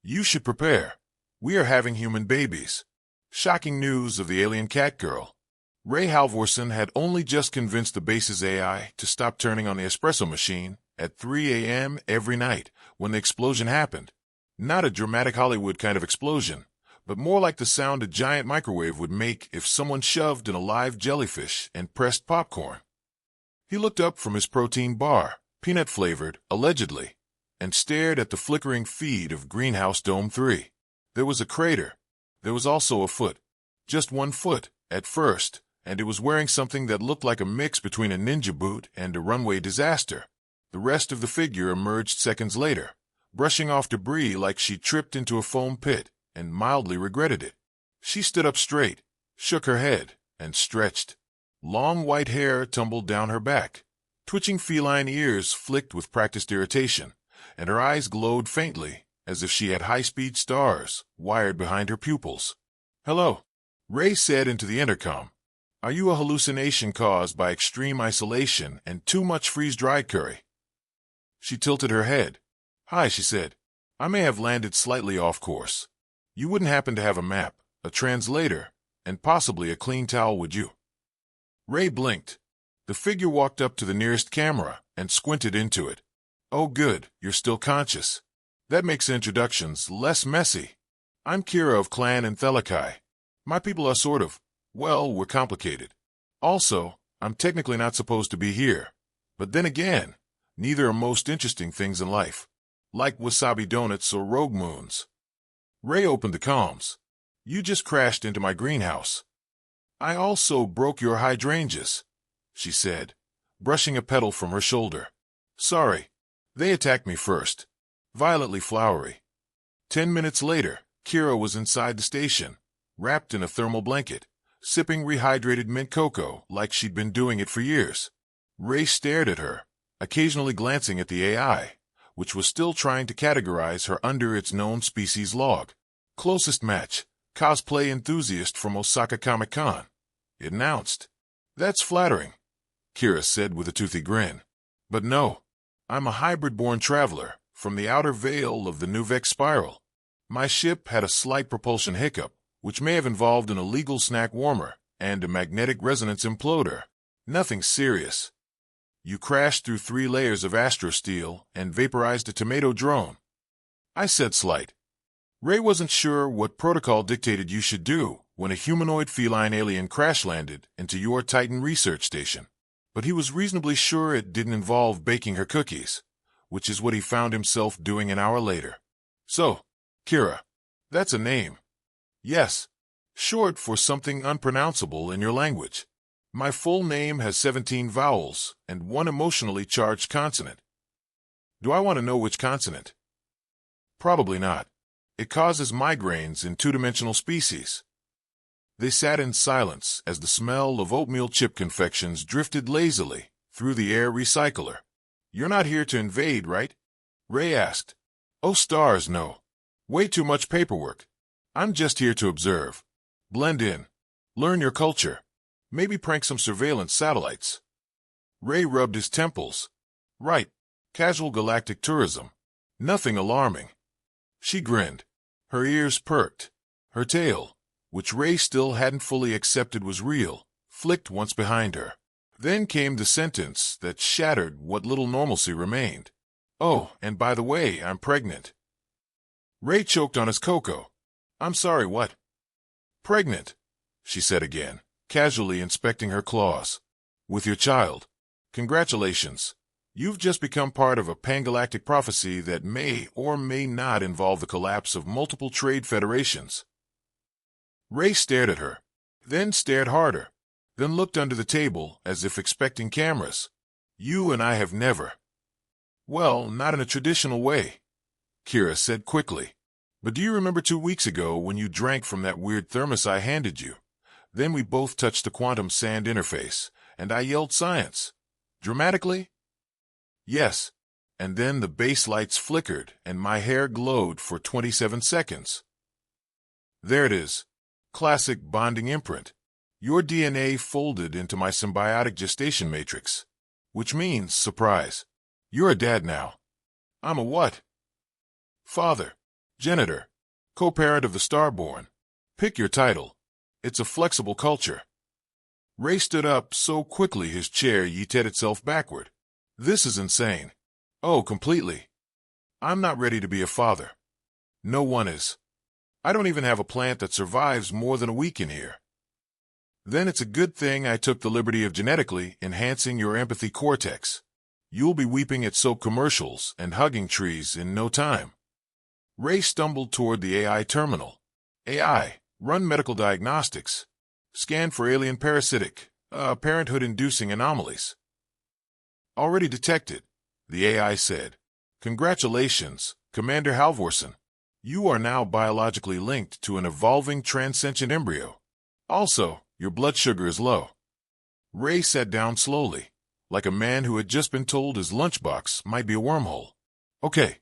You should prepare. We are having human babies. Shocking news of the alien cat girl. Ray Halvorson had only just convinced the base's AI to stop turning on the espresso machine at 3 a.m. every night when the explosion happened. Not a dramatic Hollywood kind of explosion, but more like the sound a giant microwave would make if someone shoved in a live jellyfish and pressed popcorn. He looked up from his protein bar, peanut-flavored, allegedly, and stared at the flickering feed of Greenhouse Dome 3. There was a crater. There was also a foot. Just 1 foot, at first, and it was wearing something that looked like a mix between a ninja boot and a runway disaster. The rest of the figure emerged seconds later, brushing off debris like she tripped into a foam pit and mildly regretted it. She stood up straight, shook her head, and stretched. Long white hair tumbled down her back. Twitching feline ears flicked with practiced irritation, and her eyes glowed faintly, as if she had high-speed stars wired behind her pupils. "Hello," Ray said into the intercom. "Are you a hallucination caused by extreme isolation and too much freeze-dried curry?" She tilted her head. "Hi," she said. "I may have landed slightly off course. You wouldn't happen to have a map, a translator, and possibly a clean towel, would you?" Ray blinked. The figure walked up to the nearest camera and squinted into it. "Oh good, you're still conscious. That makes introductions less messy. I'm Kira of Clan Enthelikai. My people are we're complicated. Also, I'm technically not supposed to be here. But then again, neither are most interesting things in life, like wasabi donuts or rogue moons." Ray opened the comms. "You just crashed into my greenhouse. I also broke your hydrangeas," she said, brushing a petal from her shoulder. "Sorry. They attacked me first. Violently flowery." 10 minutes later, Kira was inside the station, wrapped in a thermal blanket, sipping rehydrated mint cocoa like she'd been doing it for years. Ray stared at her, occasionally glancing at the AI, which was still trying to categorize her under its known species log. "Closest match, cosplay enthusiast from Osaka Comic-Con," it announced. "That's flattering," Kira said with a toothy grin. "But no, I'm a hybrid-born traveler from the outer veil of the Nuvex spiral. My ship had a slight propulsion hiccup, which may have involved an illegal snack warmer and a magnetic resonance imploder. Nothing serious. You crashed through 3 layers of astrosteel and vaporized a tomato drone." I said slight. Ray wasn't sure what protocol dictated you should do when a humanoid feline alien crash-landed into your Titan research station, but he was reasonably sure it didn't involve baking her cookies, which is what he found himself doing an hour later. "So, Kira, that's a name." "Yes, short for something unpronounceable in your language. My full name has 17 vowels and 1 emotionally charged consonant." "Do I want to know which consonant?" "Probably not. It causes migraines in 2-dimensional species." They sat in silence as the smell of oatmeal chip confections drifted lazily through the air recycler. "You're not here to invade, right?" Ray asked. "Oh stars, no. Way too much paperwork. I'm just here to observe. Blend in. Learn your culture. Maybe prank some surveillance satellites." Ray rubbed his temples. "Right. Casual galactic tourism. Nothing alarming." She grinned. Her ears perked. Her tail, which Ray still hadn't fully accepted was real, flicked once behind her. Then came the sentence that shattered what little normalcy remained. "Oh, and by the way, I'm pregnant." Ray choked on his cocoa. "I'm sorry, what?" "Pregnant," she said again, casually inspecting her claws. "With your child. Congratulations. You've just become part of a pangalactic prophecy that may or may not involve the collapse of multiple trade federations." Ray stared at her, then stared harder, then looked under the table as if expecting cameras. "You and I have never." "Well, not in a traditional way," Kira said quickly. "But do you remember 2 weeks ago when you drank from that weird thermos I handed you? Then we both touched the quantum sand interface, and I yelled science. Dramatically?" "Yes. And then the base lights flickered and my hair glowed for 27 seconds. There it is. Classic bonding imprint. Your DNA folded into my symbiotic gestation matrix. Which means, surprise, you're a dad now." "I'm a what?" "Father. Genitor. Co-parent of the starborn. Pick your title. It's a flexible culture. Ray stood up so quickly his chair yeeted itself backward. This is insane. Oh, completely. I'm not ready to be a father. No one is. I don't even have a plant that survives more than a week in here. Then it's a good thing I took the liberty of genetically enhancing your empathy cortex. You'll be weeping at soap commercials and hugging trees in no time. Ray stumbled toward the AI terminal. AI, run medical diagnostics. Scan for alien parasitic, parenthood-inducing anomalies. Already detected, the AI said. Congratulations, Commander Halvorsen. You are now biologically linked to an evolving transsentient embryo. Also, your blood sugar is low. Ray sat down slowly, like a man who had just been told his lunchbox might be a wormhole. Okay.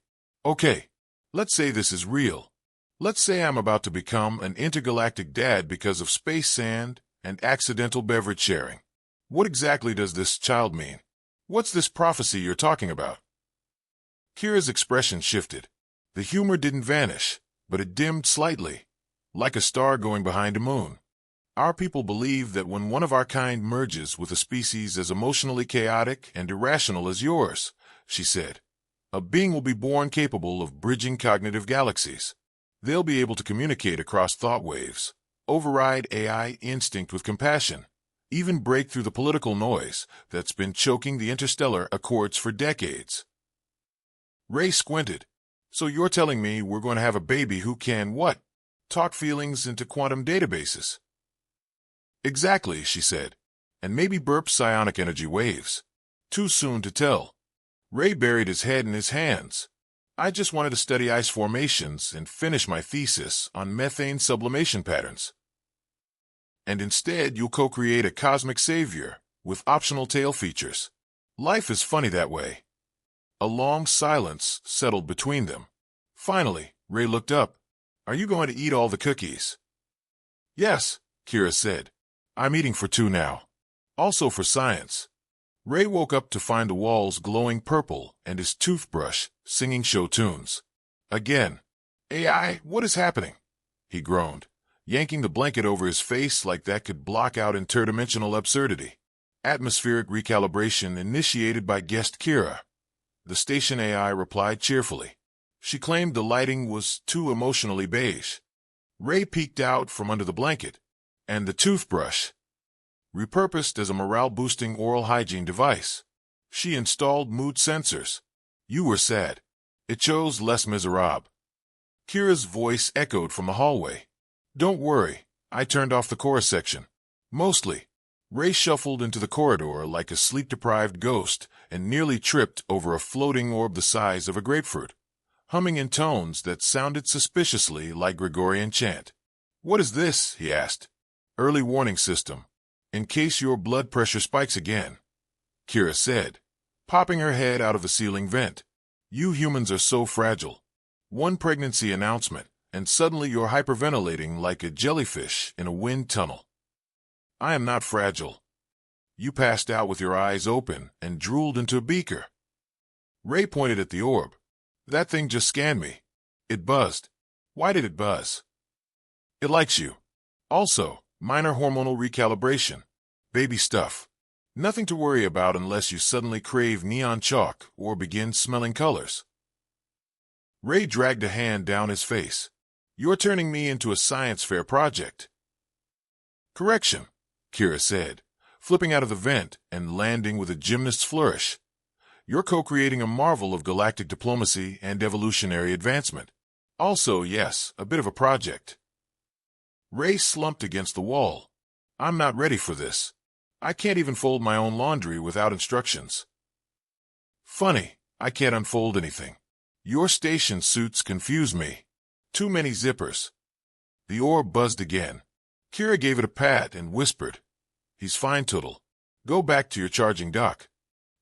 Let's say this is real. Let's say I'm about to become an intergalactic dad because of space sand and accidental beverage sharing. What exactly does this child mean? What's this prophecy you're talking about? Kira's expression shifted. The humor didn't vanish, but it dimmed slightly, like a star going behind a moon. Our people believe that when one of our kind merges with a species as emotionally chaotic and irrational as yours, she said, a being will be born capable of bridging cognitive galaxies. They'll be able to communicate across thought waves, override AI instinct with compassion, even break through the political noise that's been choking the interstellar accords for decades. Ray squinted. So you're telling me we're going to have a baby who can, what? Talk feelings into quantum databases? Exactly, she said. And maybe burp psionic energy waves. Too soon to tell. Ray buried his head in his hands. I just wanted to study ice formations and finish my thesis on methane sublimation patterns. And instead you'll co-create a cosmic savior with optional tail features. Life is funny that way. A long silence settled between them. Finally, Ray looked up. Are you going to eat all the cookies? Yes, Kira said. I'm eating for 2 now. Also for science. Ray woke up to find the walls glowing purple and his toothbrush singing show tunes. Again. AI, what is happening? He groaned, yanking the blanket over his face like that could block out interdimensional absurdity. Atmospheric recalibration initiated by guest Kira. The station AI replied cheerfully. She claimed the lighting was too emotionally beige. Ray peeked out from under the blanket, and the toothbrush, repurposed as a morale-boosting oral hygiene device. She installed mood sensors. You were sad. It chose Les Miserables. Kira's voice echoed from the hallway. Don't worry, I turned off the chorus section. Mostly. Ray shuffled into the corridor like a sleep-deprived ghost and nearly tripped over a floating orb the size of a grapefruit, humming in tones that sounded suspiciously like Gregorian chant. What is this? He asked. Early warning system. In case your blood pressure spikes again, Kira said, popping her head out of the ceiling vent. You humans are so fragile. One pregnancy announcement, and suddenly you're hyperventilating like a jellyfish in a wind tunnel. I am not fragile. You passed out with your eyes open and drooled into a beaker. Ray pointed at the orb. That thing just scanned me. It buzzed. Why did it buzz? It likes you. Also, minor hormonal recalibration. Baby stuff. Nothing to worry about unless you suddenly crave neon chalk or begin smelling colors. Ray dragged a hand down his face. You're turning me into a science fair project. Correction, Kira said, flipping out of the vent and landing with a gymnast's flourish. You're co-creating a marvel of galactic diplomacy and evolutionary advancement. Also, yes, a bit of a project. Ray slumped against the wall. I'm not ready for this. I can't even fold my own laundry without instructions. Funny, I can't unfold anything. Your station suits confuse me. Too many zippers. The orb buzzed again. Kira gave it a pat and whispered, He's fine, Tootle. Go back to your charging dock.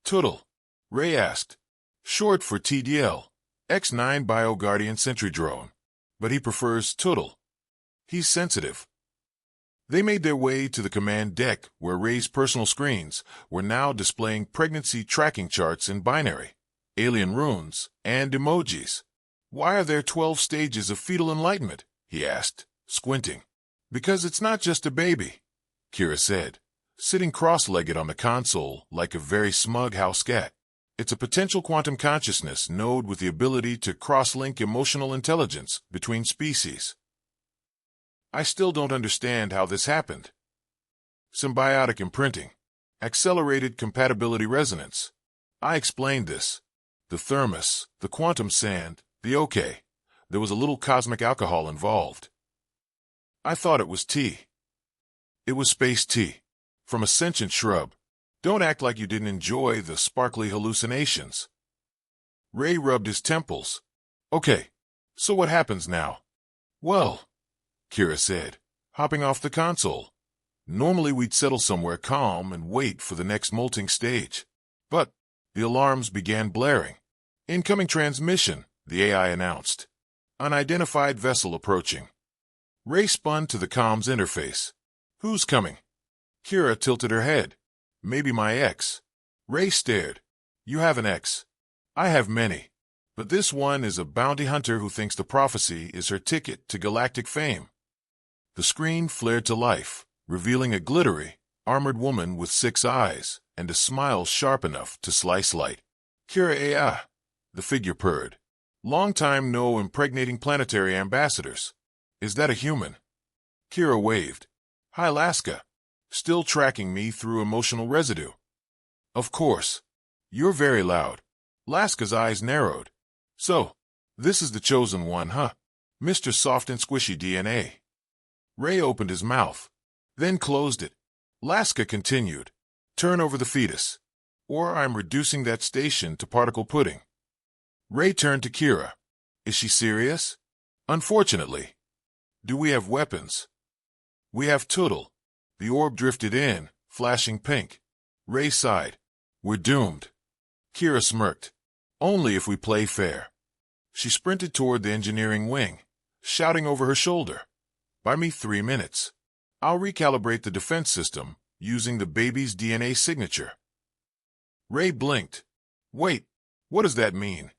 Tootle, Ray asked. Short for TDL, X9 Bio Guardian Sentry Drone. But he prefers Tootle. He's sensitive. They made their way to the command deck where Ray's personal screens were now displaying pregnancy tracking charts in binary, alien runes, and emojis. Why are there 12 stages of fetal enlightenment? He asked, squinting. Because it's not just a baby, Kira said, sitting cross-legged on the console like a very smug house cat. It's a potential quantum consciousness node with the ability to cross-link emotional intelligence between species. I still don't understand how this happened. Symbiotic imprinting. Accelerated compatibility resonance. I explained this. The thermos, the quantum sand, the okay. There was a little cosmic alcohol involved. I thought it was tea. It was space tea. From a sentient shrub. Don't act like you didn't enjoy the sparkly hallucinations. Ray rubbed his temples. Okay, so what happens now? Well, Kira said, hopping off the console. Normally we'd settle somewhere calm and wait for the next molting stage. But the alarms began blaring. Incoming transmission, the AI announced. Unidentified vessel approaching. Ray spun to the comms interface. Who's coming? Kira tilted her head. Maybe my ex. Ray stared. You have an ex. I have many. But this one is a bounty hunter who thinks the prophecy is her ticket to galactic fame. The screen flared to life, revealing a glittery, armored woman with 6 eyes and a smile sharp enough to slice light. Kira AI, the figure purred. Long time no impregnating planetary ambassadors. Is that a human? Kira waved. Hi, Laska. Still tracking me through emotional residue. Of course. You're very loud. Laska's eyes narrowed. So, this is the chosen one, huh? Mr. Soft and Squishy DNA. Ray opened his mouth, then closed it. Laska continued. Turn over the fetus, or I'm reducing that station to particle pudding. Ray turned to Kira. Is she serious? Unfortunately. Do we have weapons? We have Tootle. The orb drifted in, flashing pink. Ray sighed. We're doomed. Kira smirked. Only if we play fair. She sprinted toward the engineering wing, shouting over her shoulder. Buy me 3 minutes. I'll recalibrate the defense system using the baby's DNA signature. Ray blinked. Wait, what does that mean?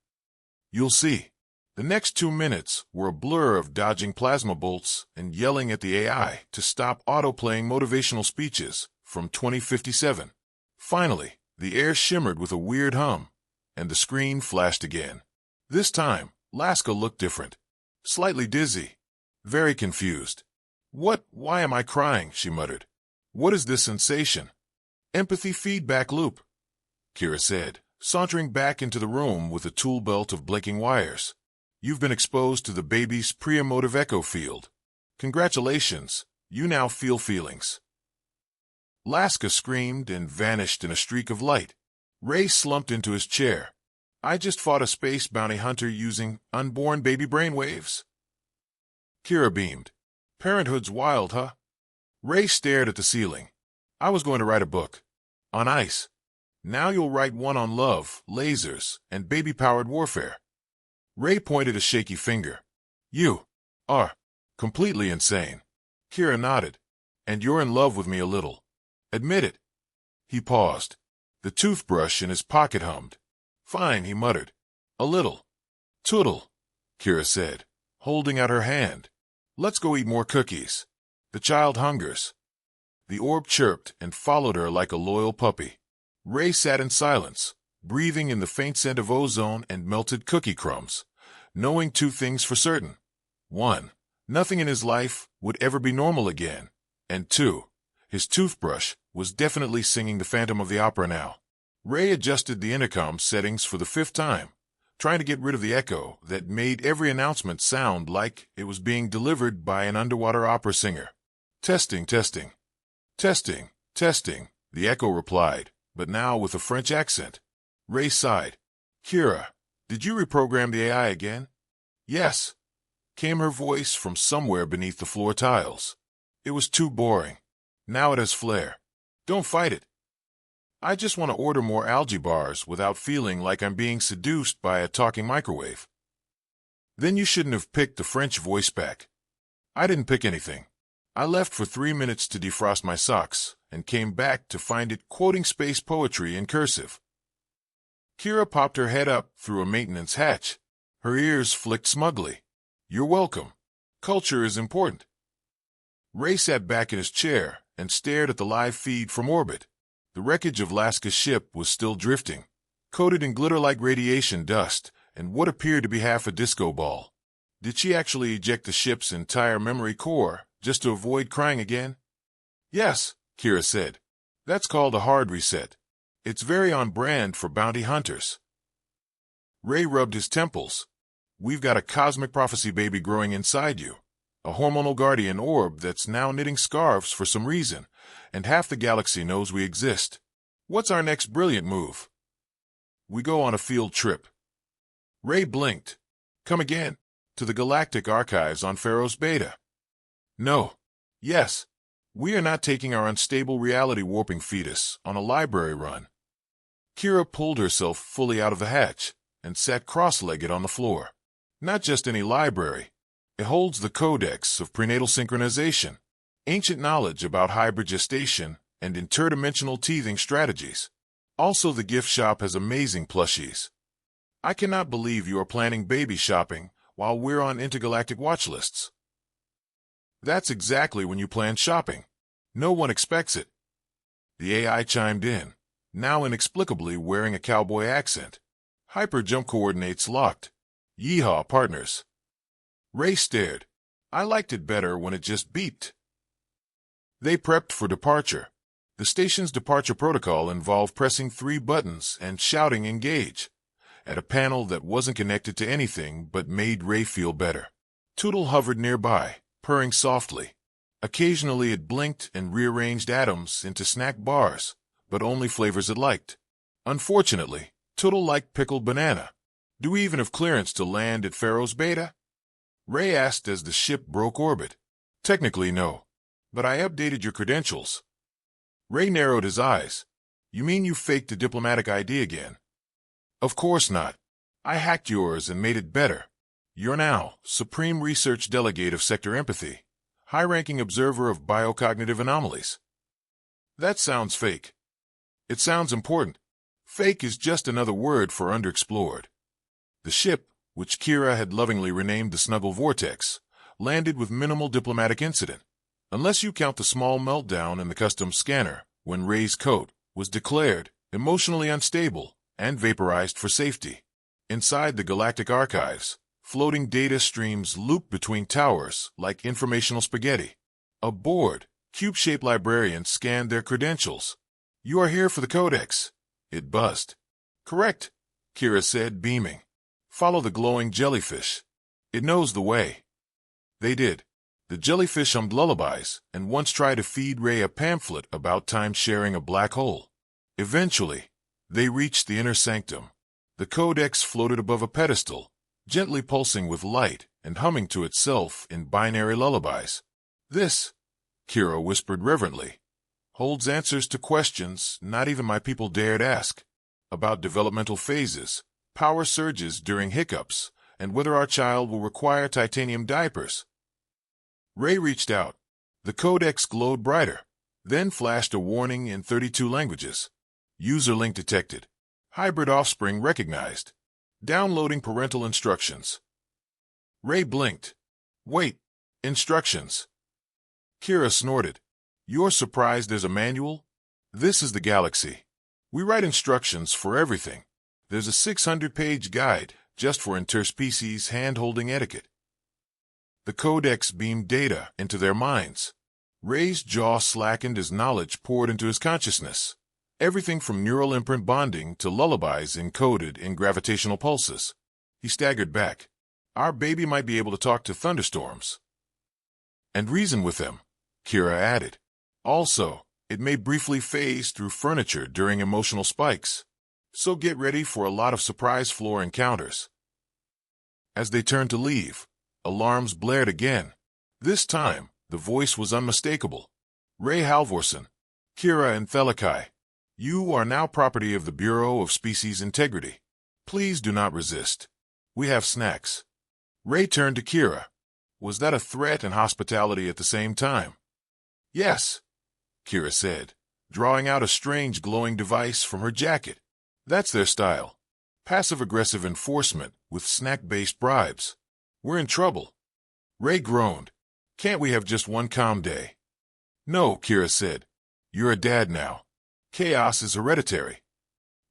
You'll see. The next 2 minutes were a blur of dodging plasma bolts and yelling at the AI to stop autoplaying motivational speeches from 2057. Finally, the air shimmered with a weird hum, and the screen flashed again. This time, Laska looked different. Slightly dizzy. Very confused. Why am I crying? She muttered. What is this sensation? Empathy feedback loop, Kira said, sauntering back into the room with a tool belt of blinking wires. You've been exposed to the baby's pre-emotive echo field. Congratulations, you now feel feelings. Laska screamed and vanished in a streak of light. Ray slumped into his chair. I just fought a space bounty hunter using unborn baby brainwaves. Kira beamed. Parenthood's wild, huh? Ray stared at the ceiling. I was going to write a book. On ice. Now you'll write one on love, lasers, and baby-powered warfare. Ray pointed a shaky finger. You are completely insane. Kira nodded. And you're in love with me a little. Admit it. He paused. The toothbrush in his pocket hummed. Fine, he muttered. A little. Tootle, Kira said, holding out her hand. Let's go eat more cookies. The child hungers. The orb chirped and followed her like a loyal puppy. Ray sat in silence, breathing in the faint scent of ozone and melted cookie crumbs, knowing 2 things for certain. 1, nothing in his life would ever be normal again. And 2, his toothbrush was definitely singing the Phantom of the Opera now. Ray adjusted the intercom settings for the 5th time, trying to get rid of the echo that made every announcement sound like it was being delivered by an underwater opera singer. Testing, testing. Testing, testing, the echo replied, but now with a French accent. Ray sighed. Kira, did you reprogram the AI again? Yes, came her voice from somewhere beneath the floor tiles. It was too boring. Now it has flair. Don't fight it. I just want to order more algae bars without feeling like I'm being seduced by a talking microwave. Then you shouldn't have picked the French voice back. I didn't pick anything. I left for 3 minutes to defrost my socks and came back to find it quoting space poetry in cursive. Kira popped her head up through a maintenance hatch. Her ears flicked smugly. You're welcome. Culture is important. Ray sat back in his chair and stared at the live feed from orbit. The wreckage of Laska's ship was still drifting, coated in glitter-like radiation dust and what appeared to be half a disco ball. Did she actually eject the ship's entire memory core just to avoid crying again? Yes, Kira said. That's called a hard reset. It's very on brand for bounty hunters. Ray rubbed his temples. We've got a cosmic prophecy baby growing inside you. A hormonal guardian orb that's now knitting scarves for some reason, and half the galaxy knows we exist. What's our next brilliant move? We go on a field trip. Ray blinked. Come again? To the Galactic Archives on Pharaoh's Beta. No. Yes. We are not taking our unstable reality-warping fetus on a library run. Kira pulled herself fully out of the hatch and sat cross-legged on the floor. Not just any library. It holds the Codex of Prenatal Synchronization, ancient knowledge about hybrid gestation and interdimensional teething strategies. Also, the gift shop has amazing plushies. I cannot believe you are planning baby shopping while we're on intergalactic watch lists. That's exactly when you plan shopping. No one expects it. The AI chimed in, now inexplicably wearing a cowboy accent. Hyper jump coordinates locked. Yeehaw, partners. Ray stared. I liked it better when it just beeped. They prepped for departure. The station's departure protocol involved pressing 3 buttons and shouting engage at a panel that wasn't connected to anything but made Ray feel better. Tootle hovered nearby, purring softly. Occasionally it blinked and rearranged atoms into snack bars, but only flavors it liked. Unfortunately, Tootle liked pickled banana. Do we even have clearance to land at Pharaoh's Beta? Ray asked as the ship broke orbit. Technically, no. But I updated your credentials. Ray narrowed his eyes. You mean you faked a diplomatic ID again? Of course not. I hacked yours and made it better. You're now Supreme Research Delegate of Sector Empathy, high-ranking observer of biocognitive anomalies. That sounds fake. It sounds important. Fake is just another word for underexplored. The ship, which Kira had lovingly renamed the Snuggle Vortex, landed with minimal diplomatic incident, unless you count the small meltdown in the customs scanner when Ray's coat was declared emotionally unstable and vaporized for safety. Inside the Galactic Archives, floating data streams looped between towers like informational spaghetti. A bored, cube-shaped librarian scanned their credentials. You are here for the Codex. It buzzed. Correct, Kira said, beaming. Follow the glowing jellyfish. It knows the way. They did. The jellyfish hummed lullabies and once tried to feed Ray a pamphlet about time sharing a black hole. Eventually, they reached the inner sanctum. The Codex floated above a pedestal, gently pulsing with light and humming to itself in binary lullabies. This, Kira whispered reverently, holds answers to questions not even my people dared ask, about developmental phases, power surges during hiccups, and whether our child will require titanium diapers. Ray reached out. The Codex glowed brighter, then flashed a warning in 32 languages. User link detected. Hybrid offspring recognized. Downloading parental instructions. Ray blinked. Wait, instructions. Kira snorted. You're surprised there's a manual? This is the galaxy. We write instructions for everything. There's a 600-page guide just for interspecies hand-holding etiquette. The Codex beamed data into their minds. Ray's jaw slackened as knowledge poured into his consciousness. Everything from neural imprint bonding to lullabies encoded in gravitational pulses. He staggered back. Our baby might be able to talk to thunderstorms. And reason with them, Kira added. Also, it may briefly phase through furniture during emotional spikes. So get ready for a lot of surprise floor encounters. As they turned to leave, alarms blared again. This time, the voice was unmistakable. Ray Halvorsen, Kira and Thelikai, you are now property of the Bureau of Species Integrity. Please do not resist. We have snacks. Ray turned to Kira. Was that a threat and hospitality at the same time? Yes, Kira said, drawing out a strange glowing device from her jacket. That's their style. Passive-aggressive enforcement with snack-based bribes. We're in trouble. Ray groaned. Can't we have just one calm day? No, Kira said. You're a dad now. Chaos is hereditary.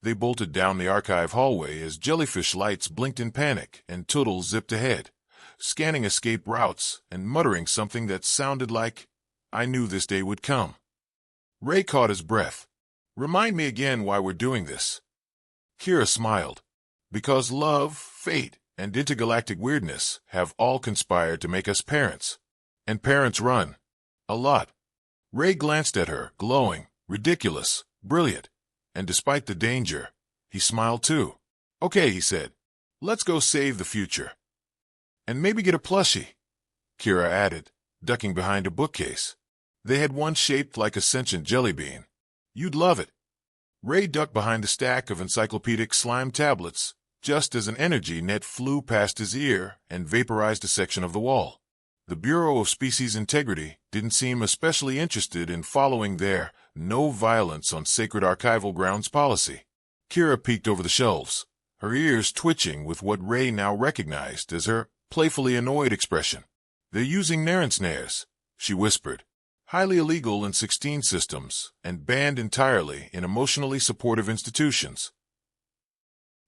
They bolted down the archive hallway as jellyfish lights blinked in panic and Tootle zipped ahead, scanning escape routes and muttering something that sounded like, I knew this day would come. Ray caught his breath. Remind me again why we're doing this. Kira smiled. Because love, fate, and intergalactic weirdness have all conspired to make us parents. And parents run. A lot. Ray glanced at her, glowing, ridiculous, brilliant. And despite the danger, he smiled too. Okay, he said. Let's go save the future. And maybe get a plushie, Kira added, ducking behind a bookcase. They had one shaped like a sentient jelly bean. You'd love it. Ray ducked behind a stack of encyclopedic slime tablets, just as an energy net flew past his ear and vaporized a section of the wall. The Bureau of Species Integrity didn't seem especially interested in following their no violence on sacred archival grounds policy. Kira peeked over the shelves, her ears twitching with what Ray now recognized as her playfully annoyed expression. They're using Narensnares, she whispered. Highly illegal in 16 systems and banned entirely in emotionally supportive institutions.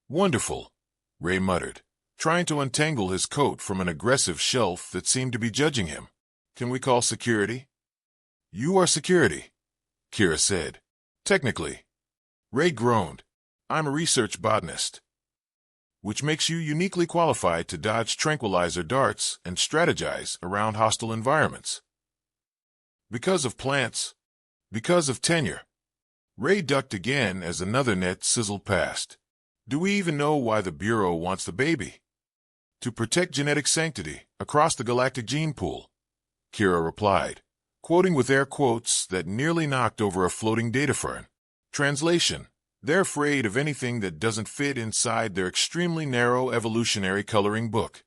Wonderful, Ray muttered, trying to untangle his coat from an aggressive shelf that seemed to be judging him. Can we call security? You are security, Kira said. Technically. Ray groaned. I'm a research botanist. Which makes you uniquely qualified to dodge tranquilizer darts and strategize around hostile environments. Because of plants. Because of tenure. Ray ducked again as another net sizzled past. Do we even know why the Bureau wants the baby? To protect genetic sanctity across the galactic gene pool, Kira replied, quoting with air quotes that nearly knocked over a floating data fern. Translation: they're afraid of anything that doesn't fit inside their extremely narrow evolutionary coloring book.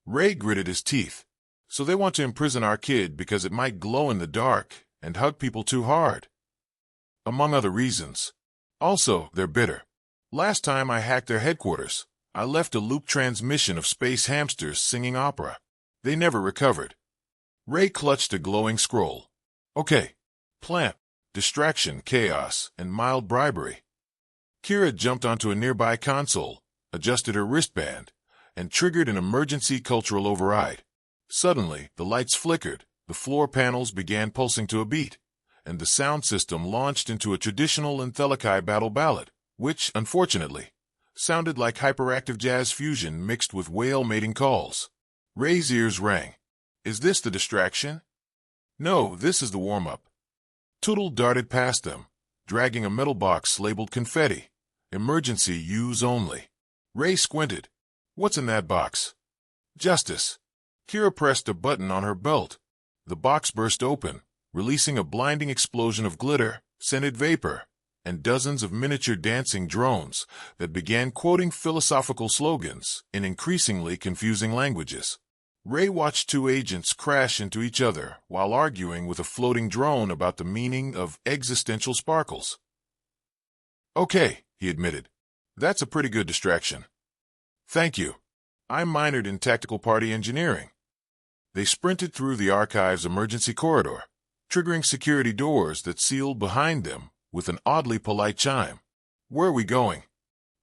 Ray gritted his teeth. So they want to imprison our kid because it might glow in the dark and hug people too hard. Among other reasons. Also, they're bitter. Last time I hacked their headquarters, I left a loop transmission of space hamsters singing opera. They never recovered. Ray clutched a glowing scroll. Okay. Plant, distraction, chaos, and mild bribery. Kira jumped onto a nearby console, adjusted her wristband, and triggered an emergency cultural override. Suddenly, the lights flickered, the floor panels began pulsing to a beat, and the sound system launched into a traditional Enthelikai battle ballad, which, unfortunately, sounded like hyperactive jazz fusion mixed with whale mating calls. Ray's ears rang. Is this the distraction? No, this is the warm-up. Tootle darted past them, dragging a metal box labeled confetti. Emergency use only. Ray squinted. What's in that box? Justice. Kira pressed a button on her belt. The box burst open, releasing a blinding explosion of glitter, scented vapor, and dozens of miniature dancing drones that began quoting philosophical slogans in increasingly confusing languages. Ray watched two agents crash into each other while arguing with a floating drone about the meaning of existential sparkles. Okay, he admitted. That's a pretty good distraction. Thank you. I minored in tactical party engineering. They sprinted through the archive's emergency corridor, triggering security doors that sealed behind them with an oddly polite chime. Where are we going?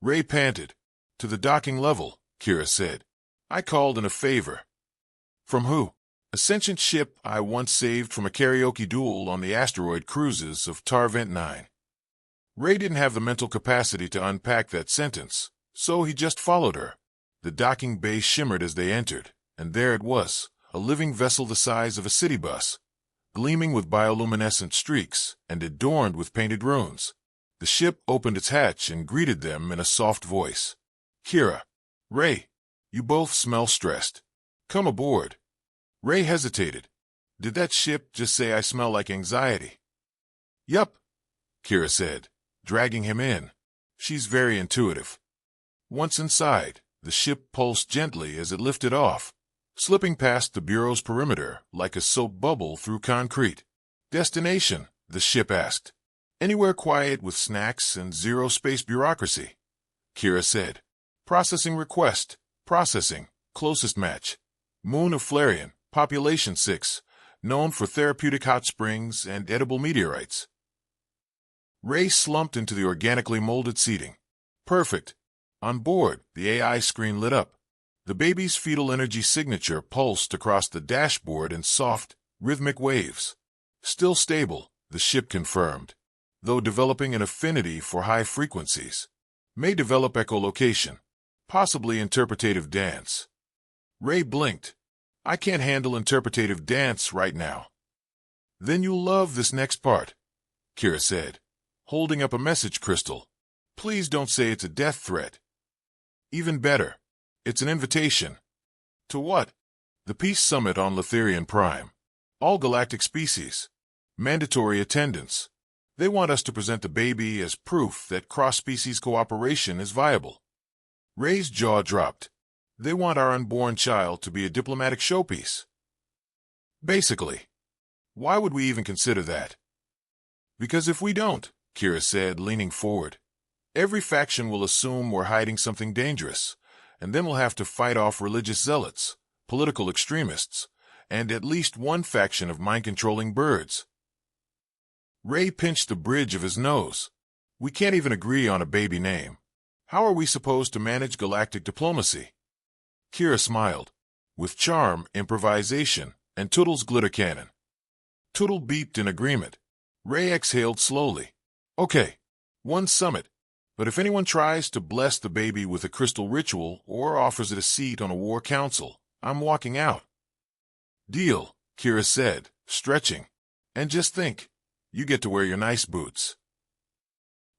Ray panted. To the docking level, Kira said. I called in a favor. From who? A sentient ship I once saved from a karaoke duel on the asteroid cruises of Tarvent 9. Ray didn't have the mental capacity to unpack that sentence, so he just followed her. The docking bay shimmered as they entered, and there it was, a living vessel the size of a city bus, gleaming with bioluminescent streaks and adorned with painted runes. The ship opened its hatch and greeted them in a soft voice. Kira. Ray. You both smell stressed. Come aboard. Ray hesitated. Did that ship just say I smell like anxiety? Yup, Kira said, dragging him in. She's very intuitive. Once inside, the ship pulsed gently as it lifted off, slipping past the Bureau's perimeter like a soap bubble through concrete. Destination, the ship asked. Anywhere quiet with snacks and zero space bureaucracy, Kira said. Processing request. Processing. Closest match. Moon of Flarion. Population 6. Known for therapeutic hot springs and edible meteorites. Ray slumped into the organically molded seating. Perfect. On board, the AI screen lit up. The baby's fetal energy signature pulsed across the dashboard in soft, rhythmic waves. Still stable, the ship confirmed, though developing an affinity for high frequencies. May develop echolocation, possibly interpretative dance. Ray blinked. I can't handle interpretative dance right now. Then you'll love this next part, Kira said, holding up a message crystal. Please don't say it's a death threat. Even better, it's an invitation. To what? The Peace Summit on Letherian Prime. All galactic species. Mandatory attendance. They want us to present the baby as proof that cross-species cooperation is viable. Ray's jaw dropped. They want our unborn child to be a diplomatic showpiece. Basically. Why would we even consider that? Because if we don't, Kira said, leaning forward, every faction will assume we're hiding something dangerous, and then we'll have to fight off religious zealots, political extremists, and at least one faction of mind-controlling birds. Ray pinched the bridge of his nose. We can't even agree on a baby name. How are we supposed to manage galactic diplomacy? Kira smiled. With charm, improvisation, and Tootle's glitter cannon. Tootle beeped in agreement. Ray exhaled slowly. Okay, one summit. But if anyone tries to bless the baby with a crystal ritual or offers it a seat on a war council, I'm walking out. Deal, Kira said, stretching. And just think, you get to wear your nice boots.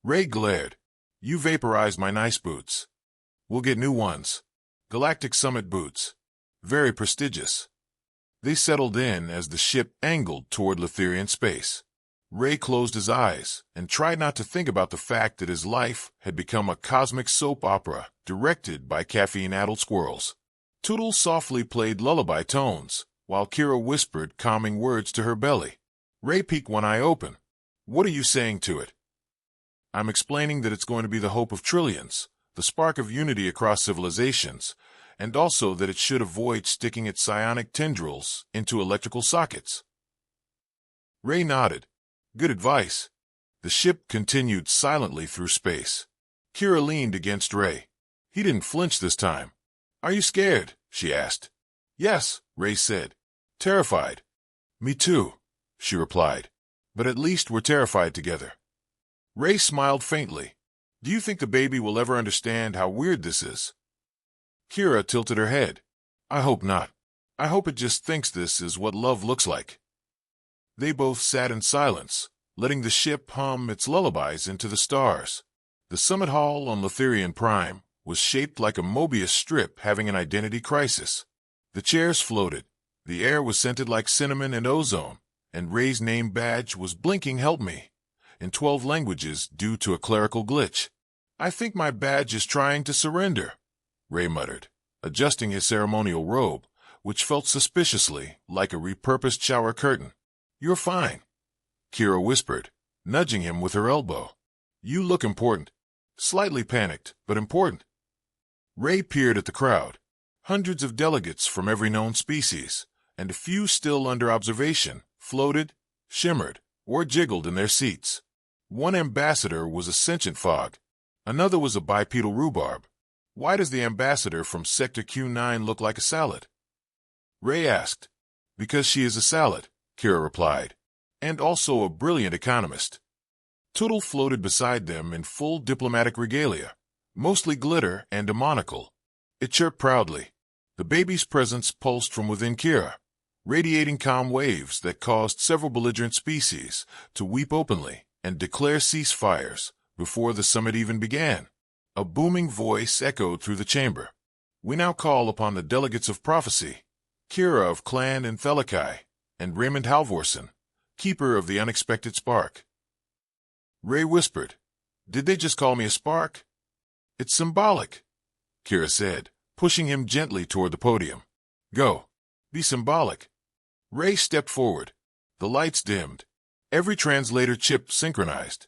Ray glared. You vaporized my nice boots. We'll get new ones. Galactic Summit boots. Very prestigious. They settled in as the ship angled toward Letherian space. Ray closed his eyes and tried not to think about the fact that his life had become a cosmic soap opera directed by caffeine-addled squirrels. Tootle softly played lullaby tones, while Kira whispered calming words to her belly. Ray peeked one eye open. What are you saying to it? I'm explaining that it's going to be the hope of trillions, the spark of unity across civilizations, and also that it should avoid sticking its psionic tendrils into electrical sockets. Ray nodded. Good advice. The ship continued silently through space. Kira leaned against Ray. He didn't flinch this time. Are you scared? She asked. Yes, Ray said. Terrified. Me too, she replied. But at least we're terrified together. Ray smiled faintly. Do you think the baby will ever understand how weird this is? Kira tilted her head. I hope not. I hope it just thinks this is what love looks like. They both sat in silence, letting the ship hum its lullabies into the stars. The summit hall on Letherian Prime was shaped like a Mobius strip having an identity crisis. The chairs floated, the air was scented like cinnamon and ozone, and Ray's name badge was blinking "Help Me" in 12 languages due to a clerical glitch. I think my badge is trying to surrender, Ray muttered, adjusting his ceremonial robe, which felt suspiciously like a repurposed shower curtain. You're fine, Kira whispered, nudging him with her elbow. You look important. Slightly panicked, but important. Ray peered at the crowd. Hundreds of delegates from every known species, and a few still under observation, floated, shimmered, or jiggled in their seats. One ambassador was a sentient fog. Another was a bipedal rhubarb. Why does the ambassador from Sector Q9 look like a salad? Ray asked. Because she is a salad, Kira replied, and also a brilliant economist. Tootle floated beside them in full diplomatic regalia, mostly glitter and a monocle. It chirped proudly. The baby's presence pulsed from within Kira, radiating calm waves that caused several belligerent species to weep openly and declare ceasefires before the summit even began. A booming voice echoed through the chamber. We now call upon the delegates of prophecy, Kira of Clan and Thelikai, and Raymond Halvorsen, keeper of the unexpected spark. Ray whispered, Did they just call me a spark? It's symbolic, Kira said, pushing him gently toward the podium. Go. Be symbolic. Ray stepped forward. The lights dimmed. Every translator chip synchronized.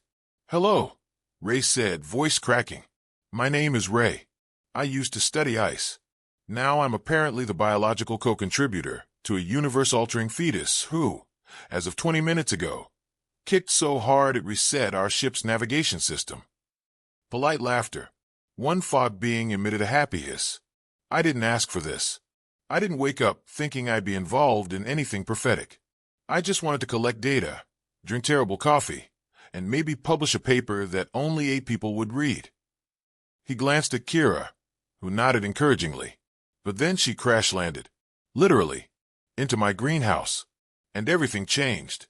Hello, Ray said, voice cracking. My name is Ray. I used to study ice. Now I'm apparently the biological co-contributor to a universe-altering fetus who, as of 20 minutes ago, kicked so hard it reset our ship's navigation system. Polite laughter. One fog being emitted a happy hiss. I didn't ask for this. I didn't wake up thinking I'd be involved in anything prophetic. I just wanted to collect data, drink terrible coffee, and maybe publish a paper that only 8 people would read. He glanced at Kira, who nodded encouragingly, but then she crash-landed, literally, into my greenhouse, and everything changed.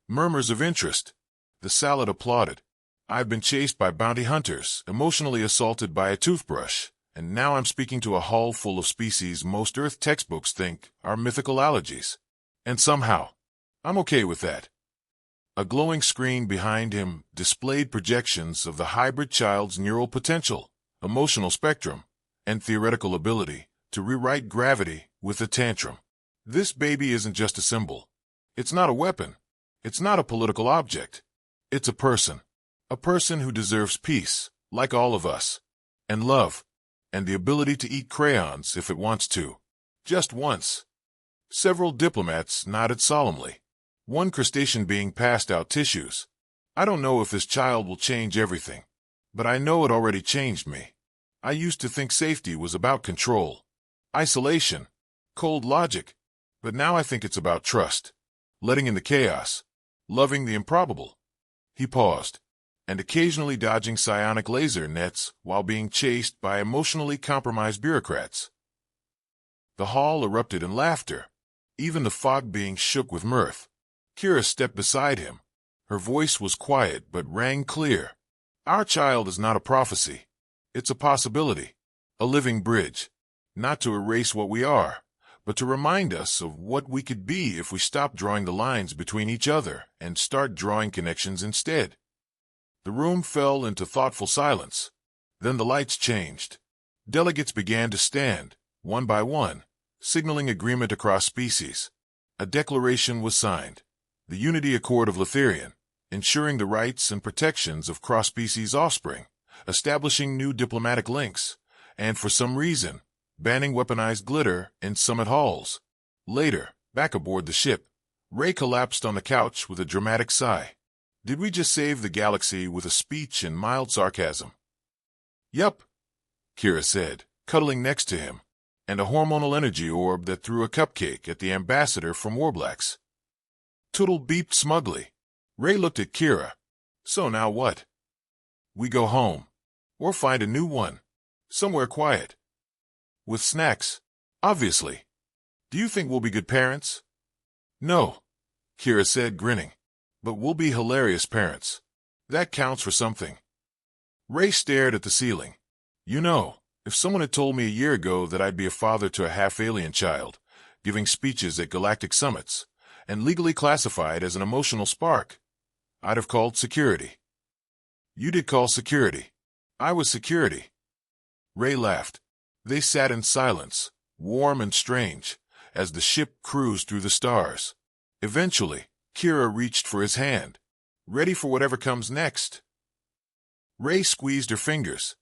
Murmurs of interest. The salad applauded. I've been chased by bounty hunters, emotionally assaulted by a toothbrush, and now I'm speaking to a hall full of species most Earth textbooks think are mythical allergies. And somehow, I'm okay with that. A glowing screen behind him displayed projections of the hybrid child's neural potential, emotional spectrum, and theoretical ability to rewrite gravity with a tantrum. This baby isn't just a symbol. It's not a weapon. It's not a political object. It's a person. A person who deserves peace, like all of us, and love, and the ability to eat crayons if it wants to. Just once. Several diplomats nodded solemnly. One crustacean being passed out tissues. I don't know if this child will change everything, but I know it already changed me. I used to think safety was about control, isolation, cold logic, but now I think it's about trust, letting in the chaos, loving the improbable. He paused, and occasionally dodging psionic laser nets while being chased by emotionally compromised bureaucrats. The hall erupted in laughter, even the fog being shook with mirth. Kira stepped beside him. Her voice was quiet but rang clear. Our child is not a prophecy. It's a possibility, a living bridge, not to erase what we are, but to remind us of what we could be if we stop drawing the lines between each other and start drawing connections instead. The room fell into thoughtful silence. Then the lights changed. Delegates began to stand, one by one, signaling agreement across species. A declaration was signed. The Unity Accord of Letherian, ensuring the rights and protections of cross-species offspring, establishing new diplomatic links, and for some reason, banning weaponized glitter in summit halls. Later, back aboard the ship, Ray collapsed on the couch with a dramatic sigh. Did we just save the galaxy with a speech in mild sarcasm? Yup, Kira said, cuddling next to him, and a hormonal energy orb that threw a cupcake at the ambassador from Warblax. Tootle beeped smugly. Ray looked at Kira. So now what? We go home. Or find a new one. Somewhere quiet. With snacks. Obviously. Do you think we'll be good parents? No, Kira said, grinning. But we'll be hilarious parents. That counts for something. Ray stared at the ceiling. You know, if someone had told me a year ago that I'd be a father to a half-alien child, giving speeches at galactic summits, and legally classified as an emotional spark, I'd have called security. You did call security. I was security. Ray laughed. They sat in silence, warm and strange, as the ship cruised through the stars. Eventually, Kira reached for his hand, ready for whatever comes next. Ray squeezed her fingers.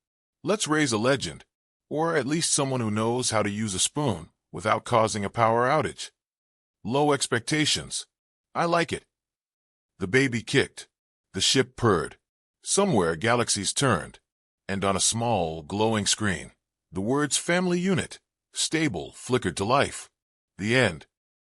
Let's raise a legend, or at least someone who knows how to use a spoon without causing a power outage. Low expectations. I like it. The baby kicked. The ship purred. Somewhere galaxies turned, and on a small, glowing screen, the words family unit, stable, flickered to life. The end.